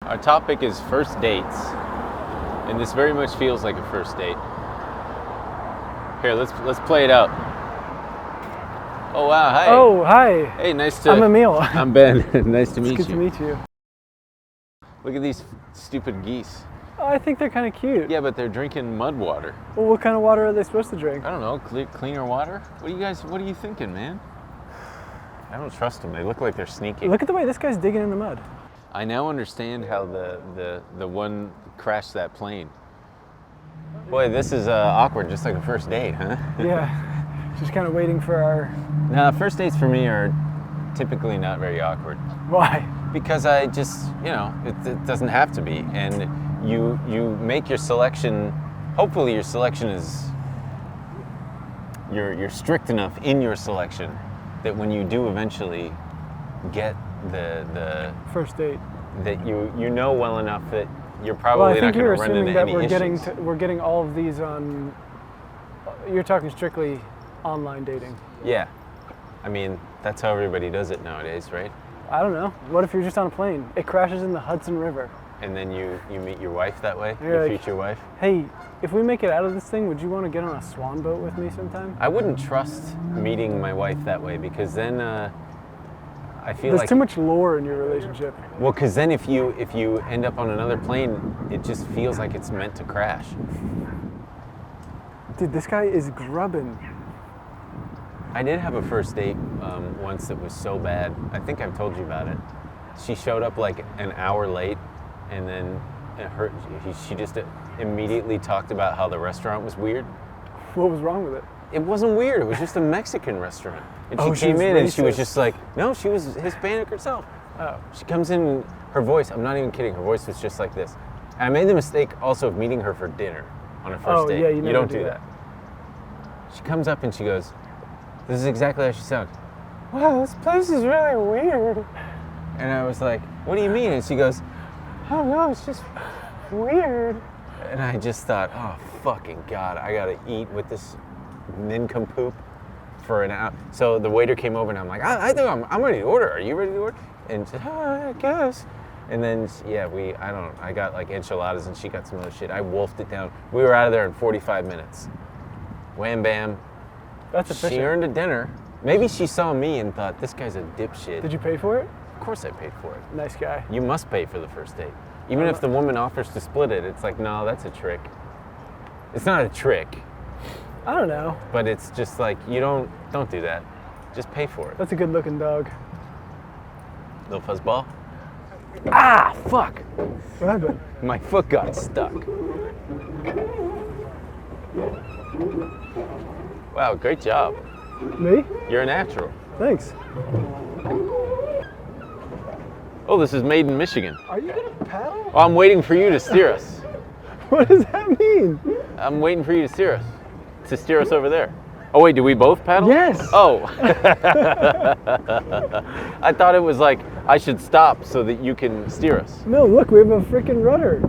Our topic is first dates, and this very much feels like a first date. Here, let's play it out. Oh wow, hi. Oh, hi. Hey, nice to. I'm Emil. I'm Ben. Nice to meet It's you. good to meet you. Look at these stupid geese. Oh, I think they're kind of cute. Yeah, but they're drinking mud water. Well, what kind of water are they supposed to drink? I don't know, cleaner water? What are you thinking, man? I don't trust them. They look like they're sneaking. Look at the way this guy's digging in the mud. I now understand how the one crashed that plane. Boy, this is awkward, just like a first date, huh? Yeah, just kind of waiting for our... Nah, first dates for me are typically not very awkward. Why? Because I just, it doesn't have to be. And you make your selection, hopefully your selection is, you're strict enough in your selection that when you do eventually get the First date. that you know well enough that you're probably not going to run into any issues. We're getting all of these on... You're talking strictly online dating. Yeah. I mean, that's how everybody does it nowadays, right? I don't know. What if you're just on a plane? It crashes in the Hudson River. And then you meet your wife that way, You're your like, future wife. Hey, if we make it out of this thing, would you want to get on a swan boat with me sometime? I wouldn't trust meeting my wife that way because then I feel There's like too much lore in your relationship. well, because then if you end up on another plane, it just feels like it's meant to crash. Dude, this guy is grubbing. I did have a first date once that was so bad. I think I've told you about it. She showed up like an hour late, and then she just immediately talked about how the restaurant was weird. What was wrong with it? It wasn't weird. It was just a Mexican restaurant. And Oh, she she came was in and she was racist. just like, no, she was Hispanic herself. Oh. She comes in, her voice, I'm not even kidding, her voice was just like this. And I made the mistake also of meeting her for dinner on a first date. Yeah, you never don't do do that. She comes up and she goes, this is exactly how she sounds. Wow, this place is really weird. And I was like, what do you mean? And she goes, oh no, it's just weird. And I just thought, oh fucking God, I gotta eat with this nincompoop for an hour. So the waiter came over and I'm like, I think I'm ready to order. Are you ready to order? And she said, oh, I guess. And then, yeah, I got like enchiladas and she got some other shit. I wolfed it down. We were out of there in 45 minutes. Wham bam. That's efficient. She earned a dinner. Maybe she saw me and thought, this guy's a dipshit. Did you pay for it? Of course I paid for it. Nice guy. You must pay for the first date. Even if the woman offers to split it, it's like, no, that's a trick. It's not a trick, I don't know. but it's just like, don't do that. Just pay for it. That's a good looking dog. Little fuzzball. Ah, fuck. What happened? My foot got stuck. Wow, great job. Me? You're a natural. Thanks. Oh, this is made in Michigan. Are you gonna paddle? Oh, I'm waiting for you to steer us. What does that mean? I'm waiting for you to steer us. To steer us over there. Oh wait, do we both paddle? Yes. Oh. I thought it was like I should stop so that you can steer us. No, look, we have a freaking rudder.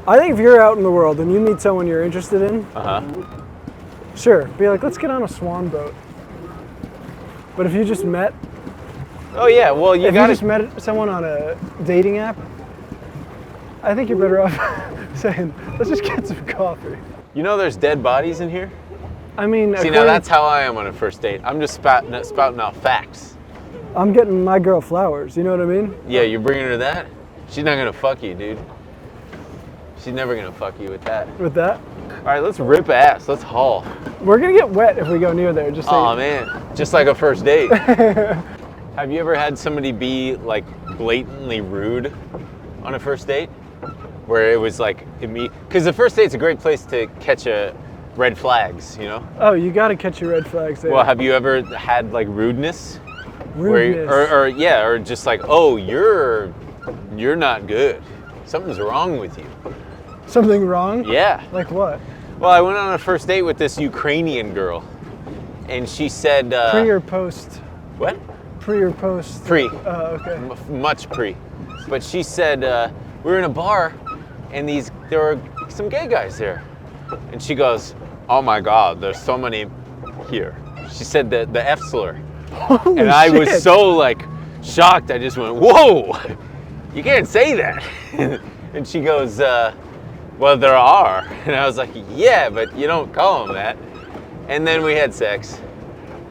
I think if you're out in the world and you meet someone you're interested in, sure, be like, let's get on a swan boat. But if you just met, Oh yeah, well you if got you just met someone on a dating app, I think you're better off saying, let's just get some coffee. You know there's dead bodies in here? I mean, See, now that's how I am on a first date. I'm just spouting out facts. I'm getting my girl flowers, you know what I mean? Yeah, you're bringing her that? She's not gonna fuck you, dude. She's never gonna fuck you with that. With that, All right, let's rip ass. Let's haul. we're gonna get wet if we go near there, just Oh so man, just like a first date. Have you ever had somebody be like blatantly rude on a first date? Where it was like, because the first date's a great place to catch red flags, you know? Oh, you gotta catch your red flags there. Well, have you ever had like rudeness? Rudeness. Or just like, oh, you're not good. Something's wrong with you. Something wrong? Yeah. Like what? Well, I went on a first date with this Ukrainian girl, and she said, Pre or post? what? Pre or post? Pre. Oh, okay. Much pre. But she said, we were in a bar, and there were some gay guys there. And she goes, oh my God, there's so many here. She said the F slur. Holy And I was shit. so like shocked, I just went, whoa! you can't say that. And she goes, well, there are. And I was like, yeah, but you don't call them that. And then we had sex.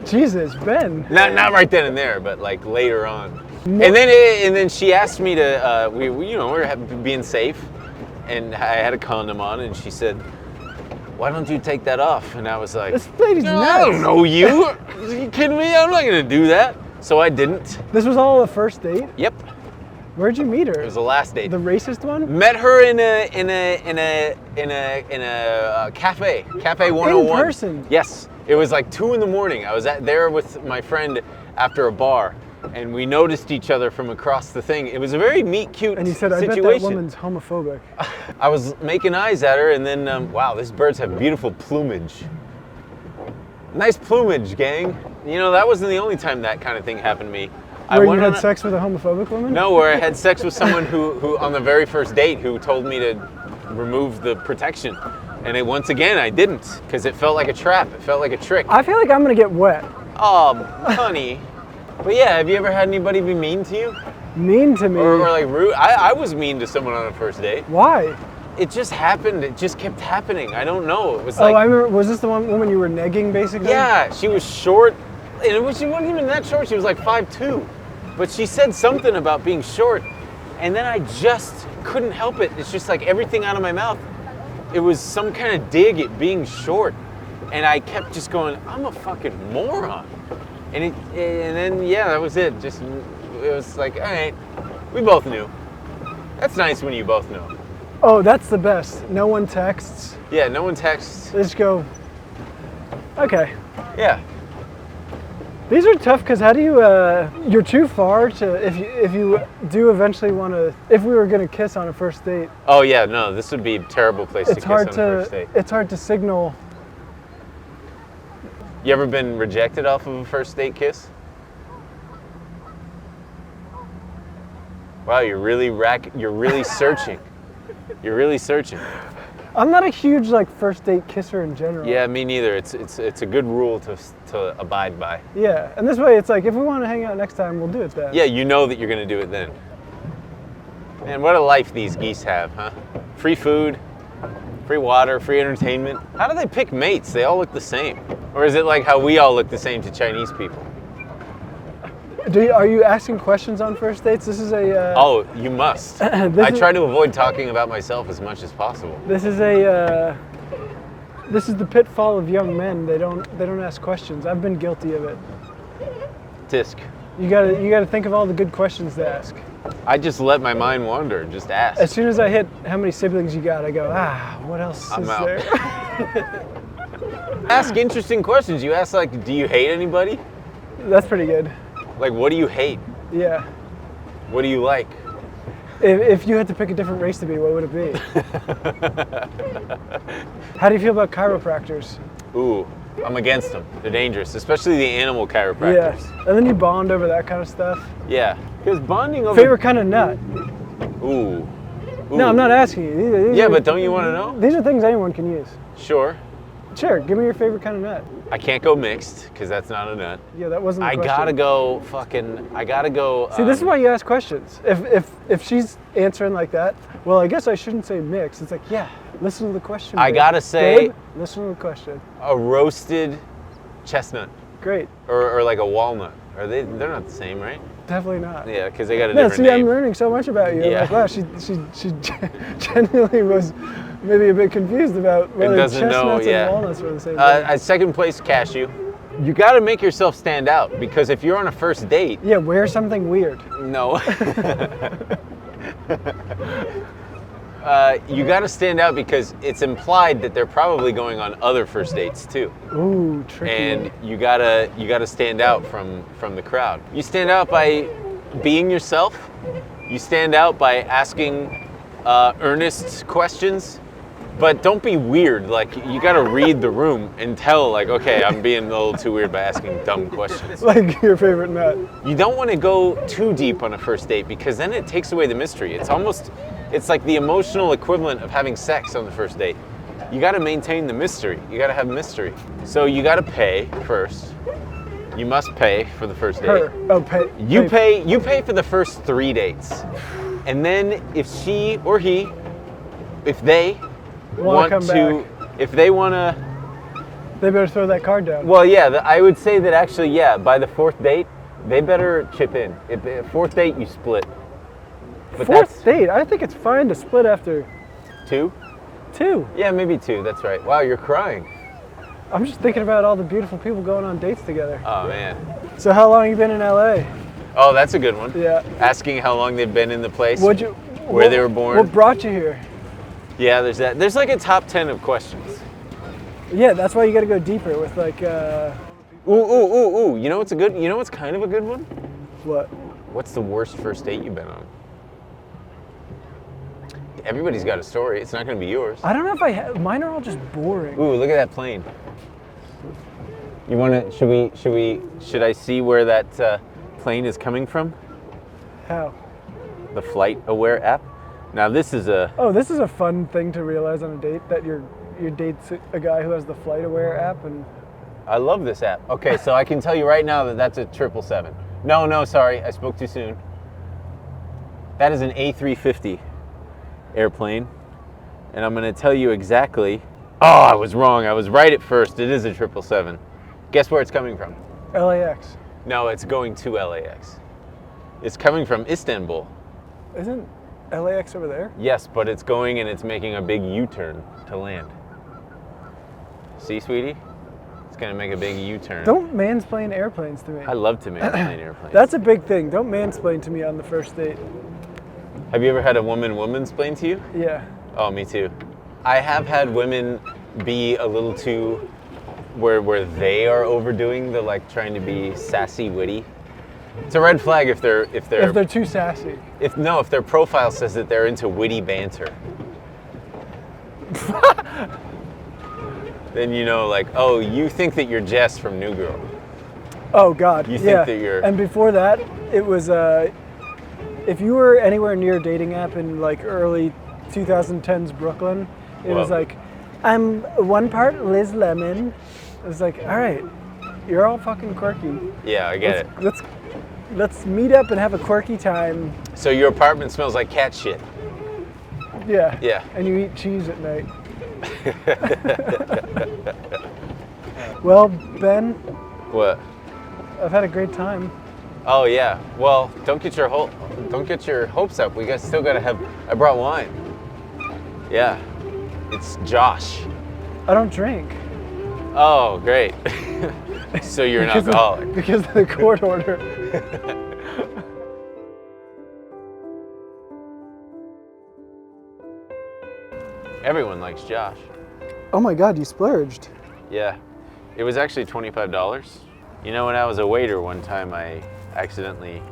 Jesus, Ben. Not right then and there, but like later on. And then she asked me to, we were being safe, and I had a condom on, and she said, why don't you take that off? And I was like, this lady's nuts. I don't know you. Are you kidding me? I'm not gonna do that. So I didn't. This was all the first date? Yep. Where'd you meet her? It was the last date. The racist one? Met her in a cafe 101. In person? Yes. It was like 2 in the morning. I was there with my friend after a bar, and we noticed each other from across the thing. It was a very meet cute situation. And you said, I bet that woman's homophobic. I was making eyes at her, and then, wow, these birds have beautiful plumage. Nice plumage, gang. You know, that wasn't the only time that kind of thing happened to me. Where you had sex with a homophobic woman? No, where I had sex with someone who on the very first date, who told me to remove the protection. And once again, I didn't, because it felt like a trap. It felt like a trick. I feel like I'm gonna get wet. Oh, honey. But yeah, have you ever had anybody be mean to you? Mean to me? Or like rude? I was mean to someone on a first date. Why? It just happened. It just kept happening. I don't know. It was like... Oh, I remember. Was this the woman you were negging, basically? Yeah, she was short. And she wasn't even that short. She was like 5'2". But she said something about being short. And then I just couldn't help it. It's just like everything out of my mouth, it was some kind of dig at being short. And I kept just going, I'm a fucking moron. And then, yeah, that was it. It was like, all right, we both knew. That's nice when you both know. Oh, that's the best. No one texts. Yeah, no one texts. They just go, okay. Yeah. These are tough because how do you, you're too far to, if you do eventually want to, if we were going to kiss on a first date. Oh yeah, no, this would be a terrible place to kiss on a first date. It's hard to signal. You ever been rejected off of a first date kiss? Wow, you're really searching. You're really searching. I'm not a huge first date kisser in general. Yeah, me neither. It's a good rule to abide by. Yeah, and this way it's like if we want to hang out next time, we'll do it then. Yeah, you know that you're gonna do it then. Man, what a life these geese have, huh? Free food, free water, free entertainment. How do they pick mates? They all look the same. Or is it like how we all look the same to Chinese people? Are you asking questions on first dates? This is a... Oh, you must. I try to avoid talking about myself as much as possible. This is this is the pitfall of young men. They don't ask questions. I've been guilty of it. Tisk. You gotta think of all the good questions to ask. I just let my mind wander and just ask. As soon as I hit how many siblings you got, I go, what else is out. there? Ask interesting questions. You ask do you hate anybody? That's pretty good. Like, what do you hate? Yeah. What do you like? If you had to pick a different race to be, what would it be? How do you feel about chiropractors? Ooh, I'm against them. They're dangerous, especially the animal chiropractors. Yeah, and then you bond over that kind of stuff. Yeah, because bonding over... Favorite kind of nut? Ooh. No, I'm not asking you. Yeah, but don't you want to know? These are things anyone can use. Sure. Sure, give me your favorite kind of nut. I can't go mixed, because that's not a nut. Yeah, that wasn't the question. I gotta go... See, this is why you ask questions. If she's answering like that, well, I guess I shouldn't say mixed. It's like, yeah, listen to the question. I babe. gotta say... Babe, listen to the question. A roasted chestnut. Great. Or like a walnut. They're not the same, right? Definitely not. Yeah, because they got a different name. name. I'm learning so much about you. Yeah. Like, wow, she genuinely was maybe a bit confused about whether chestnuts and walnuts were the same thing. Second place, cashew. You got to make yourself stand out, because if you're on a first date... Yeah, wear something weird. No. You got to stand out because it's implied that they're probably going on other first dates too. Ooh, tricky. And you gotta stand out from the crowd. You stand out by being yourself. You stand out by asking earnest questions. But don't be weird. Like, you gotta read the room and tell, okay, I'm being a little too weird by asking dumb questions. Like your favorite nut. You don't want to go too deep on a first date, because then it takes away the mystery. It's like the emotional equivalent of having sex on the first date. You gotta maintain the mystery. You gotta have mystery. So you gotta pay first. You must pay for the first date. Oh, pay. You pay for the first 3 dates. And then if she or he, if they want come to, if they want to, They better throw that card down. well, yeah, I would say that actually, yeah, by the fourth date, they better chip in. If fourth date, you split. But Fourth date, I think it's fine to split after 2? 2. Yeah, maybe 2. That's right. Wow, you're crying. I'm just thinking about all the beautiful people going on dates together. Oh man. So how long you been in LA? Oh, that's a good one. Yeah. Asking how long they've been in the place. Where they were born. What brought you here? Yeah, there's that. There's like a top 10 of questions. Yeah, that's why you got to go deeper with like. Ooh. You know what's a good? You know what's kind of a good one? What? What's the worst first date you've been on? Everybody's got a story. It's not going to be yours. I don't know if I have. Mine are all just boring. Ooh, look at that plane. You want to? Should I see where that plane is coming from? How? The Flight Aware app. Now this is a. Oh, this is a fun thing to realize on a date, that your date's a guy who has the Flight Aware app. And I love this app. Okay, so I can tell you right now that that's a 777. No, sorry, I spoke too soon. That is an A350 airplane, and I'm going to tell you exactly. Oh, I was wrong. I was right at first. It is a 777. Guess where it's coming from? LAX. No, it's going to LAX. It's coming from Istanbul. Isn't LAX over there? Yes, but it's going and it's making a big U-turn to land. See, sweetie? It's going to make a big U-turn. Don't mansplain airplanes to me. I love to mansplain airplanes. That's a big thing. Don't mansplain to me on the first date. Have you ever had a woman-splain to you? Yeah. Oh, me too. I have had women be a little too, where they are overdoing the like trying to be sassy, witty. It's a red flag if they're If they're too sassy. if their profile says that they're into witty banter. Then you know, like, oh, you think that you're Jess from New Girl. Oh God. You think yeah. that you're. And before that, it was if you were anywhere near a dating app in like early 2010s Brooklyn, it was like, I'm 1 part Liz Lemon. It was like, all right, you're all fucking quirky. Yeah, I get it. Let's meet up and have a quirky time. So your apartment smells like cat shit. Yeah. Yeah. And you eat cheese at night. Well, Ben, What? I've had a great time. Oh yeah. Well, don't get your hopes up. We guys still gotta have. I brought wine. Yeah. It's Josh. I don't drink. Oh, great. So you're an alcoholic. Because of the court order. Everyone likes Josh. Oh my God, you splurged. Yeah. It was actually $25. You know, when I was a waiter one time, I accidentally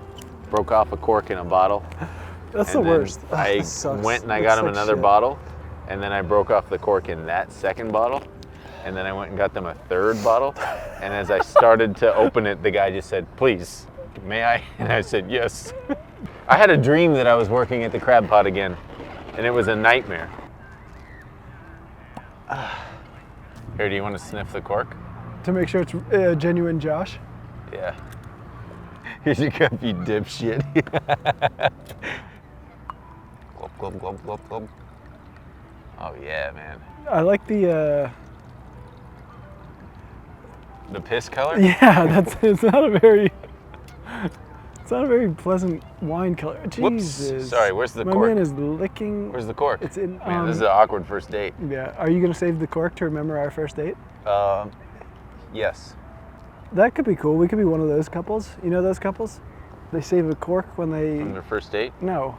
broke off a cork in a bottle. That's the and then worst. I went and I got him another bottle, and then I broke off the cork in that second bottle, and then I went and got them a third bottle, and as I started to open it, the guy just said, "Please, may I?" And I said, "Yes." I had a dream that I was working at the Crab Pot again, and it was a nightmare. Here, do you want to sniff the cork? To make sure it's genuine Josh. Yeah. Here's your cup, you dipshit. Glub, glub, glub, glub, glub. Oh yeah, man. I like the piss color? yeah, it's not a very pleasant wine color. Jesus. Whoops. Sorry, where's the My cork? man is licking. Where's the cork? It's in. Man, this is an awkward first date. Yeah. Are you gonna save the cork to remember our first date? Yes. That could be cool. We could be one of those couples. You know those couples? They save a cork when they. On their first date? No.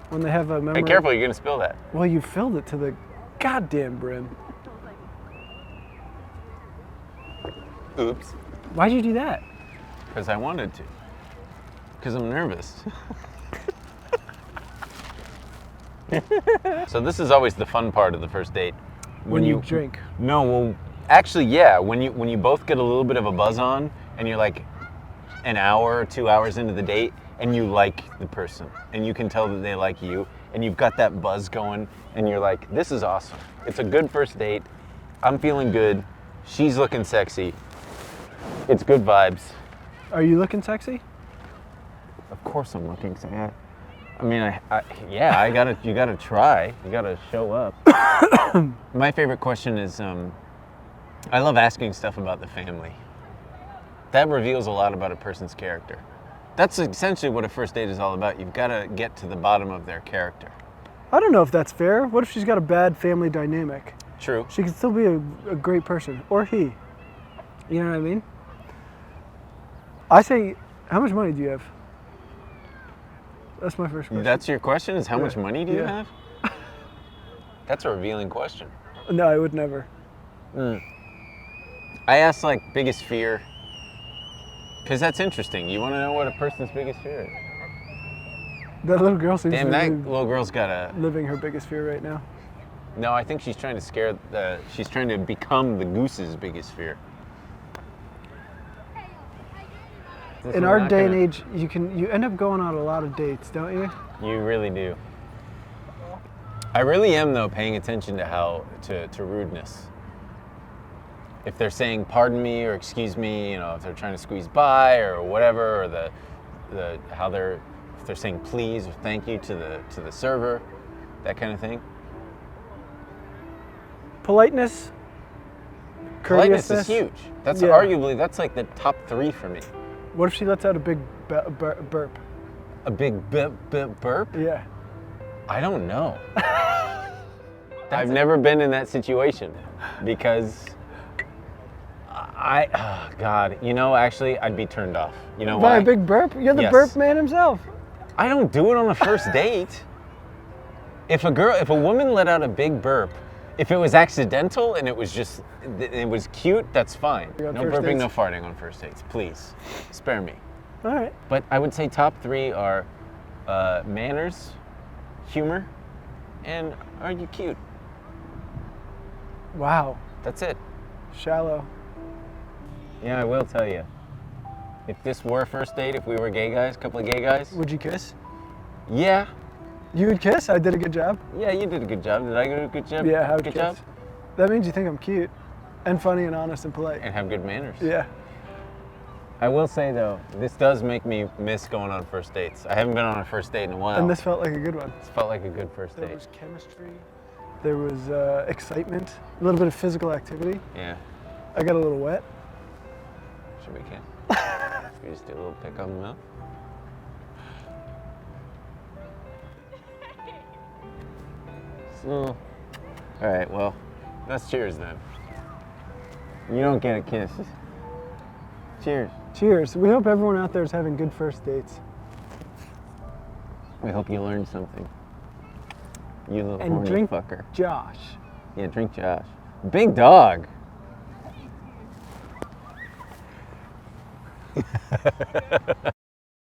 When they have a memory. Hey, careful, you're gonna spill that. Well, you filled it to the goddamn brim. Oops. Why'd you do that? Because I wanted to. Because I'm nervous. So this is always the fun part of the first date. When you drink. No, well, actually, yeah. When you both get a little bit of a buzz on, and you're like an hour or 2 hours into the date, and you like the person, and you can tell that they like you, and you've got that buzz going, and you're like, this is awesome. It's a good first date. I'm feeling good. She's looking sexy. It's good vibes. Are you looking sexy? Of course I'm looking sexy. I mean, yeah, you gotta try. You gotta show up. My favorite question is, I love asking stuff about the family. That reveals a lot about a person's character. That's essentially what a first date is all about. You've got to get to the bottom of their character. I don't know if that's fair. What if she's got a bad family dynamic? True. She could still be a great person, or he. You know what I mean? I say, how much money do you have? That's my first question. That's your question, is how much money do you Yeah. have? That's a revealing question. No, I would never. I asked like biggest fear, because that's interesting. You want to know what a person's biggest fear is? That little girl seems Damn, to that be little girl's got a... living her biggest fear right now. No, I think she's trying to scare she's trying to become the goose's biggest fear. In our day and age, you end up going on a lot of dates, don't you? You really do. I really am, though, paying attention to to rudeness. If they're saying pardon me or excuse me, you know, if they're trying to squeeze by or whatever, or if they're saying please or thank you to the server, that kind of thing. Politeness. Politeness Courteousness. is huge. That's Yeah. arguably like the top 3 for me. What if she lets out a big burp? A big burp? Yeah. I don't know. I've never been in that situation because oh God, you know, actually, I'd be turned off. You know By why? a big burp? You're the Yes. burp man himself. I don't do it on a first date. If a woman let out a big burp, if it was accidental and it was cute, that's fine. You're on No first burping, dates? no farting on first dates, please. Spare me. All right. But I would say top 3 are manners, humor, and are you cute? Wow. That's it. Shallow. Yeah, I will tell you. If this were a first date, if we were gay guys, a couple of gay guys, Would you kiss? yeah. You would kiss? I did a good job. Yeah, you did a good job. Did I do a good job? Yeah, I would Good kiss. job? That means you think I'm cute and funny and honest and polite. And have good manners. Yeah. I will say, though, this does make me miss going on first dates. I haven't been on a first date in a while. And this felt like a good one. This felt like a good first There date. was chemistry. There was excitement. A little bit of physical activity. Yeah. I got a little wet. Should we can? Should we just do a little pick on the mouth? So, all right, well, that's cheers then. You don't get a kiss. Cheers. Cheers. We hope everyone out there is having good first dates. We hope you learned something. You little And horny drink fucker. Josh. Yeah, drink Josh. Big dog.